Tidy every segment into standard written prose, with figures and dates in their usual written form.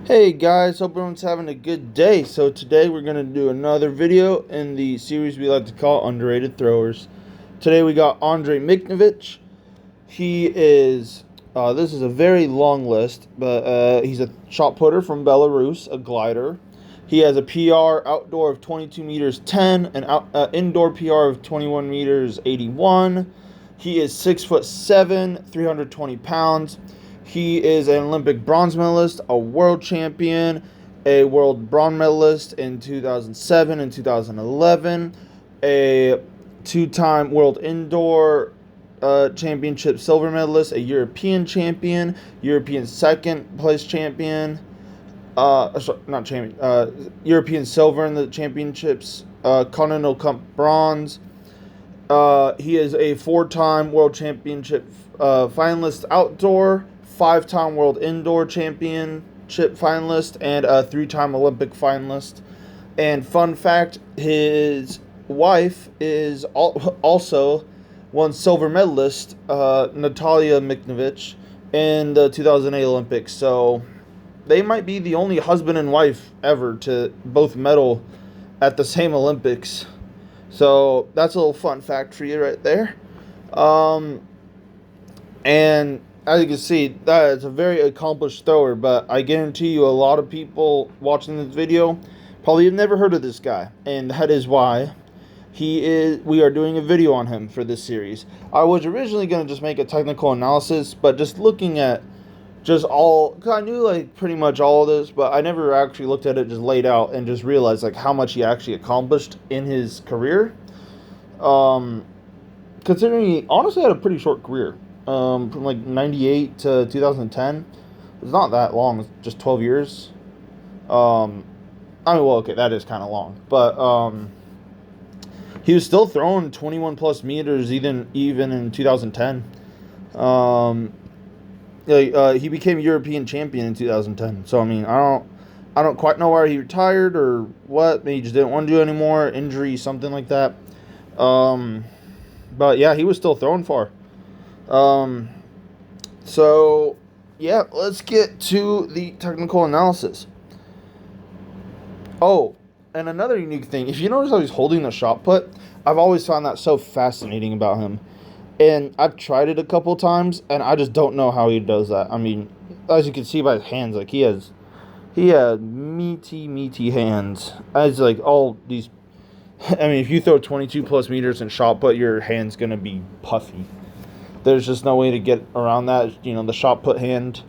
Hey guys, hope everyone's having a good day. So today we're going to do another video in the series we like to call Underrated Throwers. Today we got Andrei MIKHNEVICH. He is, this is a very long list, but he's a shot putter from Belarus, a glider. He has a PR outdoor of 22 meters 10, an indoor PR of 21 meters 81. He is 6'7", 320 pounds. He is an Olympic bronze medalist, a world champion, a world bronze medalist in 2007 and 2011, a two-time world indoor championship silver medalist, a European champion, European second place champion, not champion, European silver in the championships, Continental Cup bronze. He is a four-time world championship finalist outdoor, five-time world indoor championship finalist, and a three-time Olympic finalist. And fun fact, his wife is also one silver medalist, Natalia MIKHNEVICH, in the 2008 Olympics. So they might be the only husband and wife ever to both medal at the same Olympics. So that's a little fun fact for you right there. And as you can see, that is a very accomplished thrower, but I guarantee you a lot of people watching this video probably have never heard of this guy, and that is why we are doing a video on him for this series. I was originally going to just make a technical analysis, but just looking at just all, cause I knew like pretty much all of this, but I never actually looked at it just laid out and just realized like how much he actually accomplished in his career. Considering he honestly had a pretty short career, from like 98 to 2010. It's not that long, it's just 12 years. I mean, well, okay, that is kind of long, but he was still throwing 21 plus meters even in 2010. He became European champion in 2010. So I mean, I don't quite know why he retired or what. Maybe he just didn't want to do it anymore, injury, something like that. But yeah, he was still throwing far. So yeah, let's get to the technical analysis. Oh, and another unique thing, if you notice how he's holding the shot put, I've always found that so fascinating about him. And I've tried it a couple times, and I just don't know how he does that. I mean, as you can see by his hands, like he had meaty hands. As like all these, I mean, if you throw 22 plus meters in shot put, your hand's gonna be puffy. There's just no way to get around that. You know, the shot put hand.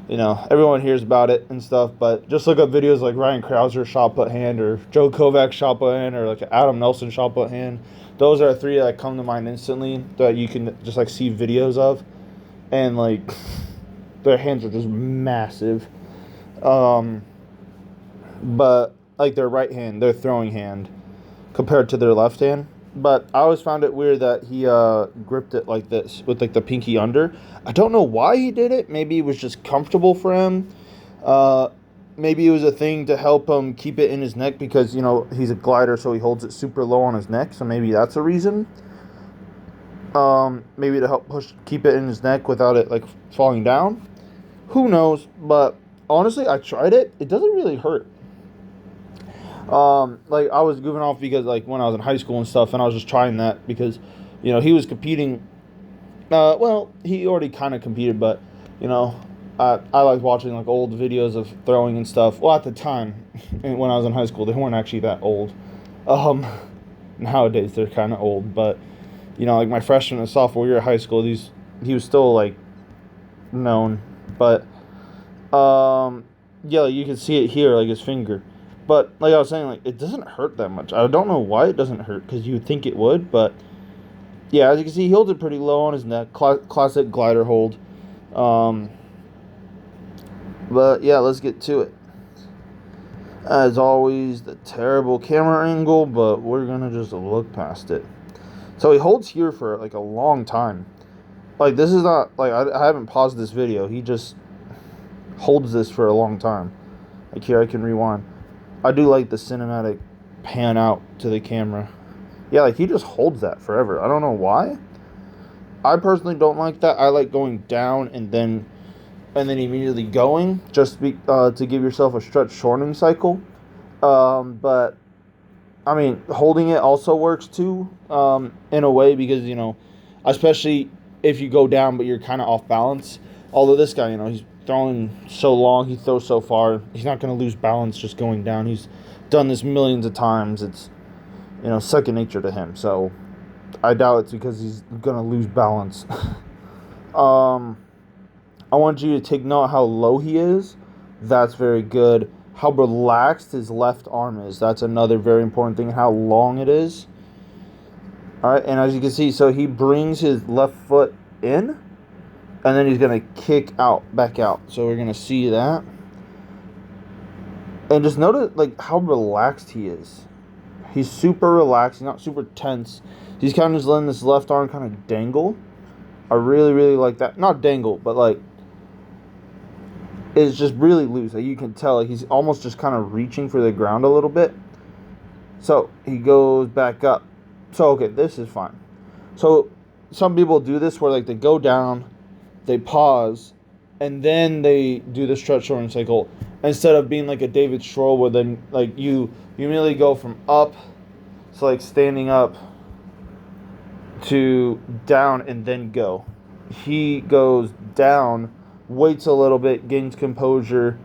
You know, everyone hears about it and stuff, but just look up videos like Ryan Krauser's shot put hand, or Joe Kovac's shot put hand, or like Adam Nelson's shot put hand. Those are three that come to mind instantly that you can just like see videos of, and like their hands are just massive. But like their right hand, their throwing hand, compared to their left hand. But I always found it weird that he gripped it like this with like the pinky under. I don't know why he did it. Maybe it was just comfortable for him. Maybe it was a thing to help him keep it in his neck because, you know, he's a glider, so he holds it super low on his neck. So maybe that's a reason. Maybe to help keep it in his neck without it like falling down. Who knows? But honestly, I tried it. It doesn't really hurt. Like I was goofing off because like when I was in high school and stuff, and I was just trying that because, you know, he was competing. Well, he already kind of competed, but you know, I liked watching like old videos of throwing and stuff. Well, at the time, when I was in high school, they weren't actually that old. Nowadays they're kind of old, but you know, like my freshman and sophomore year of high school, he was still like known, but yeah, you can see it here, like his finger. But like I was saying, like it doesn't hurt that much. I don't know why it doesn't hurt, because you would think it would, but yeah, as you can see, he holds it pretty low on his neck. Classic glider hold. But yeah, let's get to it. As always, the terrible camera angle, but we're gonna just look past it. So he holds here for like a long time. Like this is not like I haven't paused this video. He just holds this for a long time. Like here, I can rewind. I do like the cinematic pan out to the camera. Yeah, like he just holds that forever. I don't know why. I personally don't like that. I like going down and then and then immediately going, just to give yourself a stretch shortening cycle. But I mean, holding it also works too, in a way, because, especially if you go down but you're kind of off balance. Although this guy, he's throwing so long, he throws so far, he's not going to lose balance just going down. He's done this millions of times. It's, second nature to him. So I doubt it's because he's going to lose balance. I want you to take note how low he is. That's very good. How relaxed his left arm is. That's another very important thing. How long it is. All right, and as you can see, so he brings his left foot in, and then he's going to kick back out. So we're going to see that. And just notice, how relaxed he is. He's super relaxed. He's not super tense. He's kind of just letting this left arm kind of dangle. I really, really like that. Not dangle, but, it's just really loose. You can tell he's almost just kind of reaching for the ground a little bit. So he goes back up. So, okay, this is fine. So some people do this where, they go down, they pause, and then they do the stretch shortening cycle, instead of being like a David Stroll, where then, you immediately go from up, so, standing up, to down, and then go. He goes down, waits a little bit, gains composure,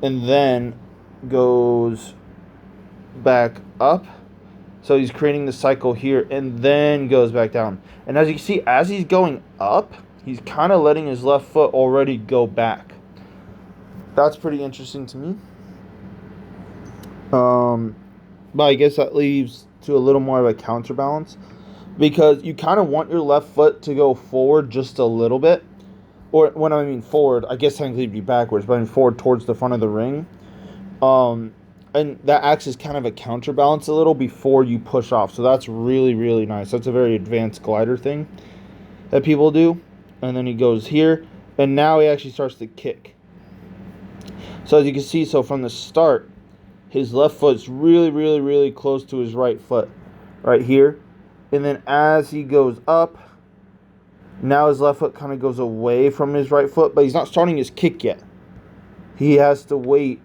and then goes back up. So he's creating the cycle here, and then goes back down. And as you can see, as he's going up, he's kind of letting his left foot already go back. That's pretty interesting to me. But I guess that leaves to a little more of a counterbalance, because you kind of want your left foot to go forward just a little bit. Or when I mean forward, I guess technically it'd be backwards, but I mean forward towards the front of the ring. And that acts as kind of a counterbalance a little before you push off. So that's really, really nice. That's a very advanced glider thing that people do. And then he goes here, and now he actually starts to kick. So as you can see, so from the start, his left foot's really, really, really close to his right foot, right here. And then as he goes up, now his left foot kind of goes away from his right foot, but he's not starting his kick yet. He has to wait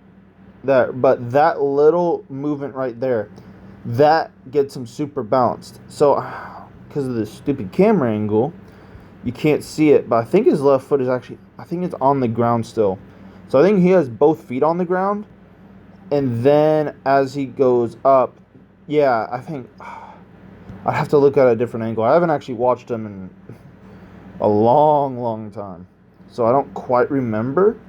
that, but that little movement right there, that gets him super balanced. So because of this stupid camera angle, you can't see it, but I think his left foot is actually, I think it's on the ground still. So I think he has both feet on the ground, and then as he goes up, yeah, I think I'd have to look at a different angle. I haven't actually watched him in a long, long time, so I don't quite remember.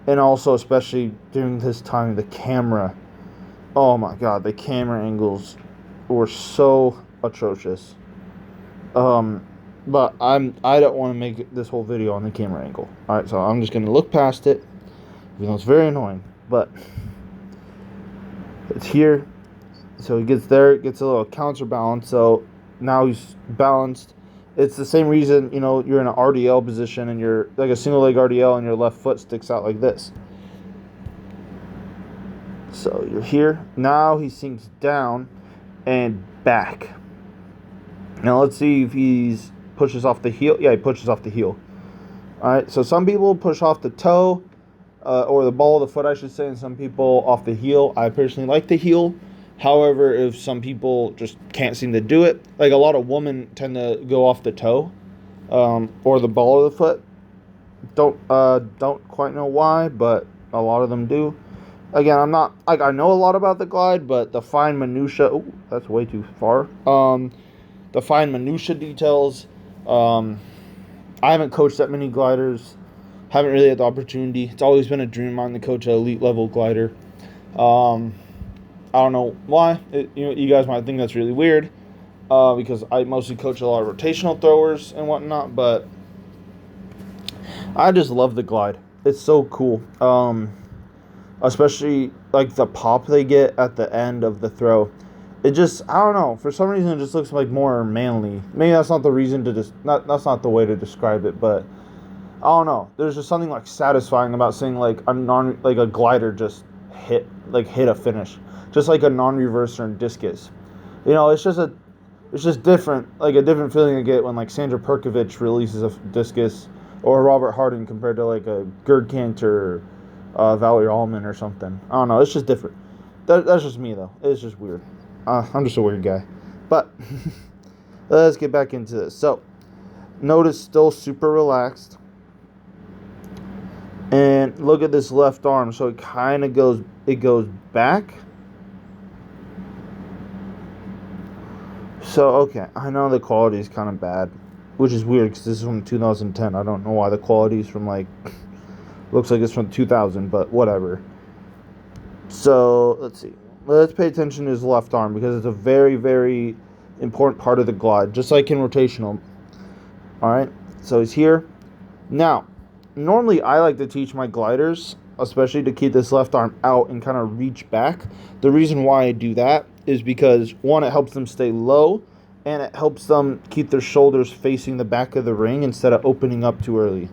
And also, especially during this time, the camera, oh my god, the camera angles were so atrocious. But I don't want to make this whole video on the camera angle. Alright, so I'm just going to look past it, even though it's very annoying. But it's here. So he gets there, gets a little counterbalance. So now he's balanced. It's the same reason, you're in an RDL position, and you're like a single leg RDL, and your left foot sticks out like this. So you're here. Now he sinks down and back. Now let's see if he's pushes off the heel. Yeah, he pushes off the heel. All right, so some people push off the toe, or the ball of the foot, I should say, and some people off the heel. I personally like the heel. However, if some people just can't seem to do it, like a lot of women tend to go off the toe, or the ball of the foot. Don't quite know why, but a lot of them do. Again, I'm not, I know a lot about the glide, but the fine minutia, oh, that's way too far. The fine minutia details, I haven't coached that many gliders, haven't really had the opportunity. It's always been a dream of mine to coach an elite level glider. I don't know why. You guys might think that's really weird, because I mostly coach a lot of rotational throwers and whatnot, but I just love the glide. It's so cool. Especially the pop they get at the end of the throw. It just, I don't know, for some reason it just looks like more manly. Maybe that's not the reason to that's not the way to describe it, but I don't know. There's just something satisfying about seeing a glider just hit a finish. Just like a non-reverser and discus. It's just different, a different feeling you get when Sandra Perkovic releases a discus, or Robert Harding compared to like a Gerd Kanter, Valerie Allman or something. I don't know. It's just different. That's just me though. It's just weird. I'm just a weird guy. But let's get back into this. So notice still super relaxed. And look at this left arm. So it kind of goes back. So, okay, I know the quality is kind of bad, which is weird because this is from 2010. I don't know why the quality is from, like, looks like it's from 2000, but whatever. So, let's see. Let's pay attention to his left arm because it's a very, very important part of the glide, just like in rotational. All right, so he's here. Now, normally I like to teach my gliders, especially to keep this left arm out and kind of reach back. The reason why I do that is because, one, it helps them stay low, and it helps them keep their shoulders facing the back of the ring instead of opening up too early.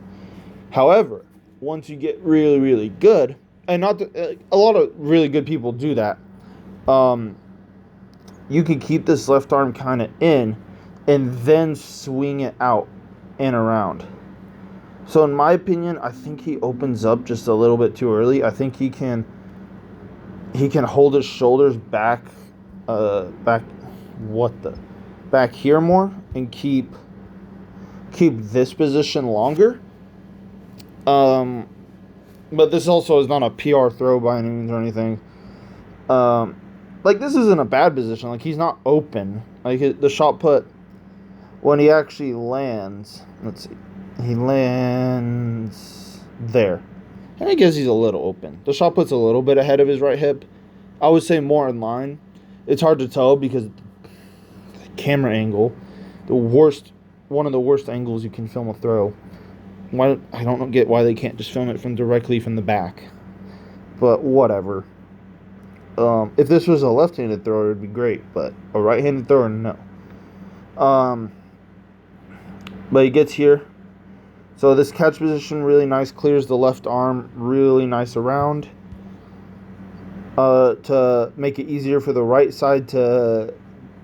However, once you get really, really good, and a lot of really good people do that, you can keep this left arm kind of in and then swing it out and around. So in my opinion, I think he opens up just a little bit too early. I think he can hold his shoulders back here more and keep this position longer. But this also is not a PR throw by any means or anything. Like, this isn't a bad position. Like, he's not open. Like, the shot put, when he actually lands, let's see, he lands there. And I guess he's a little open. The shot put's a little bit ahead of his right hip. I would say more in line. It's hard to tell because the camera angle, one of the worst angles you can film a throw. I don't get why they can't just film it directly from the back. But whatever. If this was a left-handed thrower, it'd be great. But a right-handed thrower, no. But he gets here. So this catch position, really nice. Clears the left arm really nice around. To make it easier for the right side to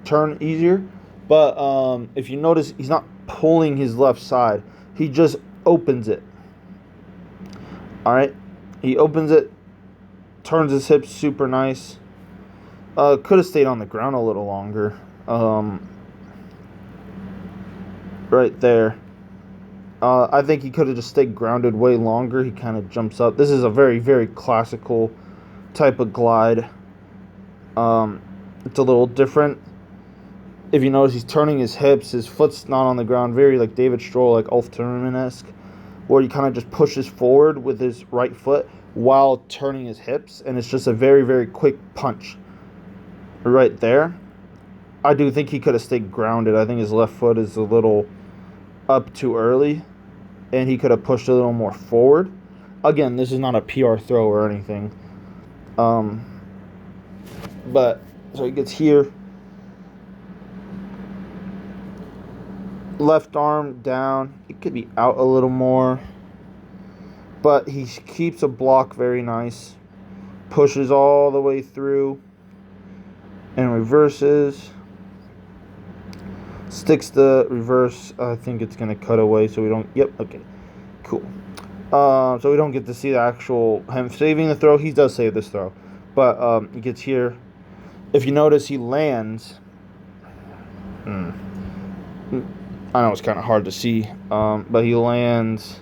turn easier. But if you notice, he's not pulling his left side. He just opens it. Alright? He opens it. Turns his hips super nice. Could have stayed on the ground a little longer. Right there. I think he could have just stayed grounded way longer. He kind of jumps up. This is a very, very classical type of glide. It's a little different. If you notice, he's turning his hips. His foot's not on the ground. Very like David Stroll, like Ulf Thurman-esque, where he kind of just pushes forward with his right foot while turning his hips. And it's just a very, very quick punch right there. I do think he could have stayed grounded. I think his left foot is a little up too early, and he could have pushed a little more forward. Again, this is not a PR throw or anything. But, so he gets here. Left arm down. It could be out a little more. But he keeps a block very nice. Pushes all the way through. And reverses. Sticks the reverse. I think it's going to cut away so we don't... Yep, okay. Cool. So we don't get to see the actual... him saving the throw. He does save this throw. But he gets here. If you notice, he lands... I know it's kind of hard to see. But he lands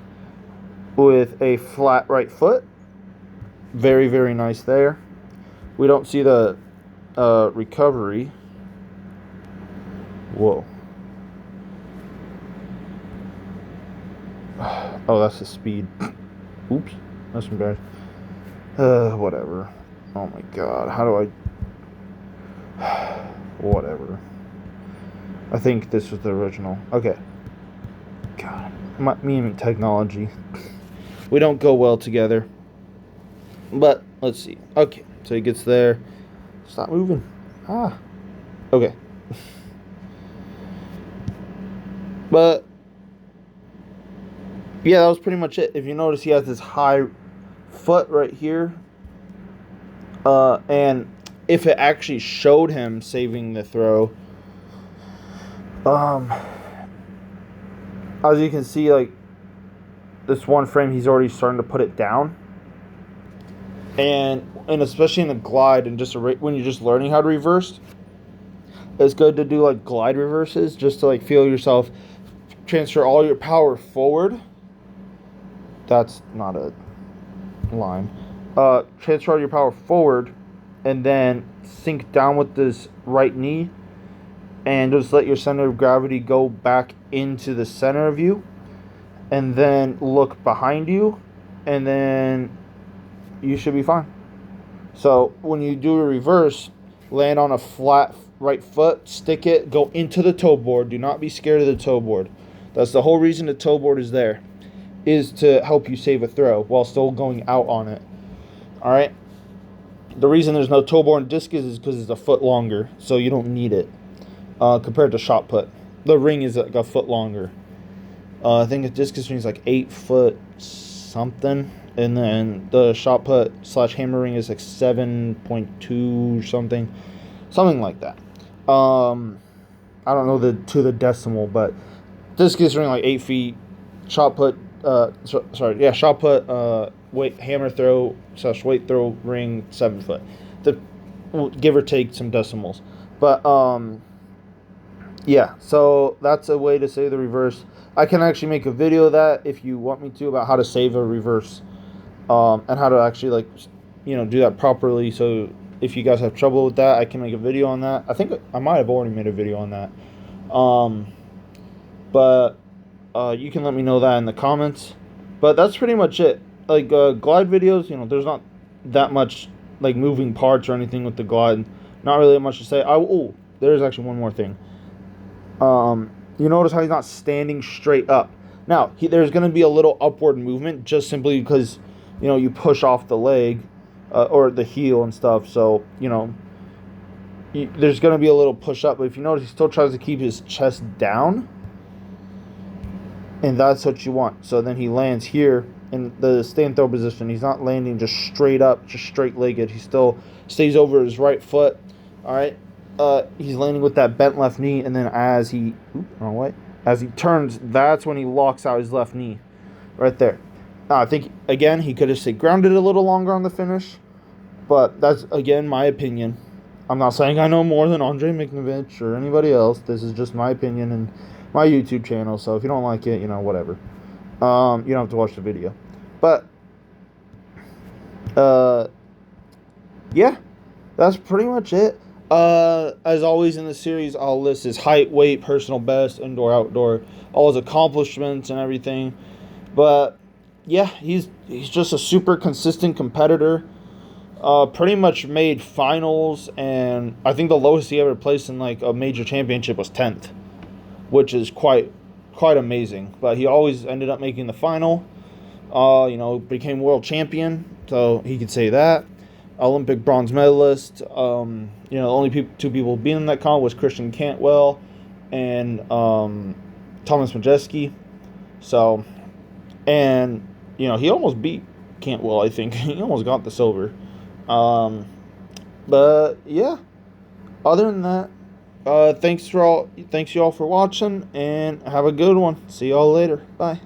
with a flat right foot. Very, very nice there. We don't see the recovery. Whoa. Oh, that's the speed. Oops. That's embarrassing. Whatever. Oh my god. How do I... Whatever. I think this was the original. Okay. God. Me and technology. We don't go well together. But, let's see. Okay. So he gets there. Stop moving. Okay. But... yeah, that was pretty much it. If you notice, he has this high foot right here. And if it actually showed him saving the throw, as you can see, like, this one frame, he's already starting to put it down. And especially in the glide and just when you're just learning how to reverse, it's good to do like glide reverses just to like feel yourself transfer all your power forward. That's not a line. Transfer all your power forward and then sink down with this right knee and just let your center of gravity go back into the center of you, and then look behind you, and then you should be fine. So when you do a reverse, land on a flat right foot, stick it, go into the toe board. Do not be scared of the toe board. That's the whole reason the toe board is there, is to help you save a throw while still going out on it. All right. The reason there's no toe board in discus is because it's a foot longer, so you don't need it compared to shot put. The ring is like a foot longer. I think a discus ring is like 8 foot something, and then the shot put / hammer ring is like 7.2 or something like that. I don't know the decimal, but discus ring like 8 feet. Shot put, shot put, weight hammer throw / weight throw ring 7 foot. Give or take some decimals, but yeah. So that's a way to save the reverse. I can actually make a video of that if you want me to, about how to save a reverse, and how to actually do that properly. So if you guys have trouble with that, I can make a video on that. I think I might have already made a video on that. But you can let me know that in the comments. But that's pretty much it. Like glide videos, there's not that much like moving parts or anything with the glide. Not really much to say. There's actually one more thing. You notice how he's not standing straight up. Now, there's going to be a little upward movement just simply because, you push off the leg or the heel and stuff. So, there's going to be a little push up. But if you notice, he still tries to keep his chest down. And that's what you want. So then he lands here in the stand throw position. He's not landing just straight up, just straight legged. He still stays over his right foot. All right. He's landing with that bent left knee, and then as he turns, that's when he locks out his left knee, right there. Now, I think again he could have stayed grounded a little longer on the finish, but that's again my opinion. I'm not saying I know more than Andrei MIKHNEVICH or anybody else. This is just my opinion and my YouTube channel. So if you don't like it, whatever. You don't have to watch the video, but yeah, that's pretty much it. As always in the series, I'll list his height, weight, personal best, indoor, outdoor, all his accomplishments and everything. But yeah, he's just a super consistent competitor. Pretty much made finals, and I think the lowest he ever placed in like a major championship was 10th, which is quite amazing. But he always ended up making the final. Became world champion, so he could say that. Olympic bronze medalist. The only two people being in that comp was Christian Cantwell and Thomas Majeski. So, and he almost beat Cantwell. I think he almost got the silver. But yeah, other than that, thanks you all for watching, and have a good one. See y'all later. Bye.